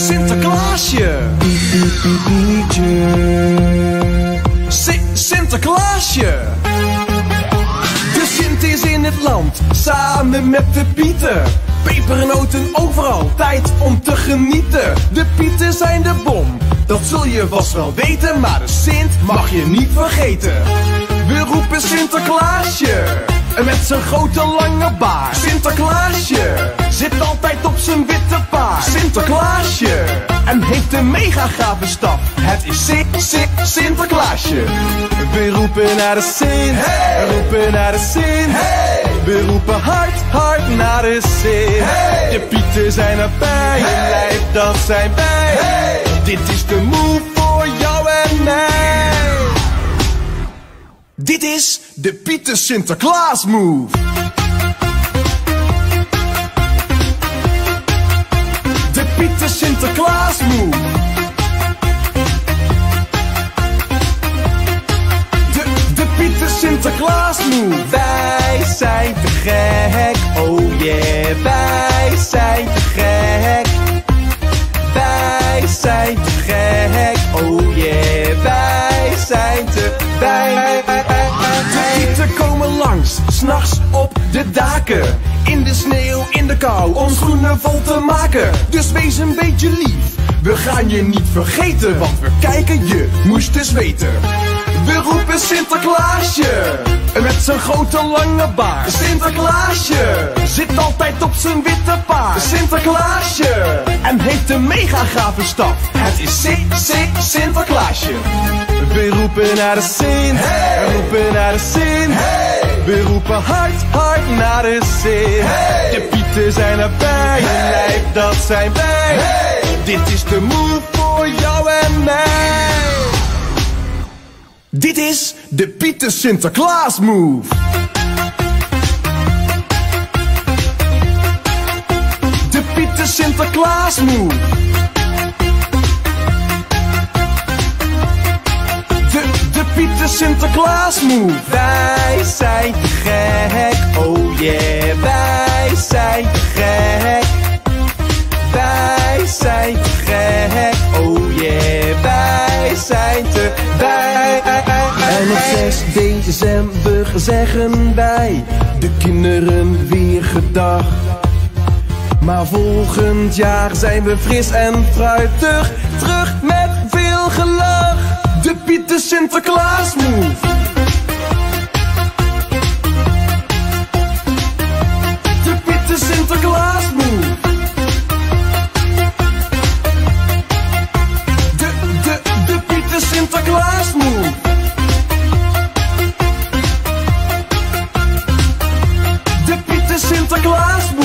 Sinterklaasje. Sinterklaasje. De Sint is in het land, samen met de Pieten. Pepernoten overal, tijd om te genieten. De Pieten zijn de bom, dat zul je vast wel weten. Maar de Sint mag je niet vergeten. We roepen Sinterklaasje, met zijn grote lange baard. Sinterklaasje, zit altijd op zijn witte paard. Sinterklaasje, en heeft een mega gave staf. Het is Sinterklaasje. We roepen naar de Sint, hey! We roepen naar de Sint, hey! We roepen hard, hard naar de Sint. Hey! De Pieten zijn erbij, hey! Lijf dat zijn wij. Hey! Dit is de move voor jou en mij. Dit is de Pieten Sinterklaas move. De Pieten Sinterklaas move. De Pieten Sinterklaas move. Wij zijn te gek, oh yeah. Wij zijn te gek. Wij zijn te gek, oh yeah. Wij zijn te De Pieten komen langs, 's nachts op de daken. In de sneeuw, in de kou, om schoenen vol te maken. Dus wees een beetje lief, we gaan je niet vergeten. Want we kijken, je moest eens weten. We roepen Sinterklaasje, met zijn grote lange baard. Sinterklaasje, zit altijd op zijn witte paard. Sinterklaasje, en heeft een mega gave staf. Het is Sinterklaasje. We roepen naar de Sint, hey! We roepen naar de Sint, hey! We roepen hard, hard naar de Sint. Hey! De Pieten zijn erbij, hey! Lijf dat zijn wij. Hey! Dit is de move voor jou en mij. Dit is de Pieten Sinterklaas move. De Pieten Sinterklaas move. De Pieten Sinterklaas move. Wij zijn te gek, oh yeah. Wij zijn te gek. Wij zijn te gek, oh yeah. Wij zijn te En op 6 december zeggen wij de kinderen weer gedag. Maar volgend jaar zijn we fris en fruitig, terug met veel gelach. De Pieten Sinterklaas move. De Pieten Sinterklaas move. De Pieten Sinterklaas move. De Pieten Sinterklaas move.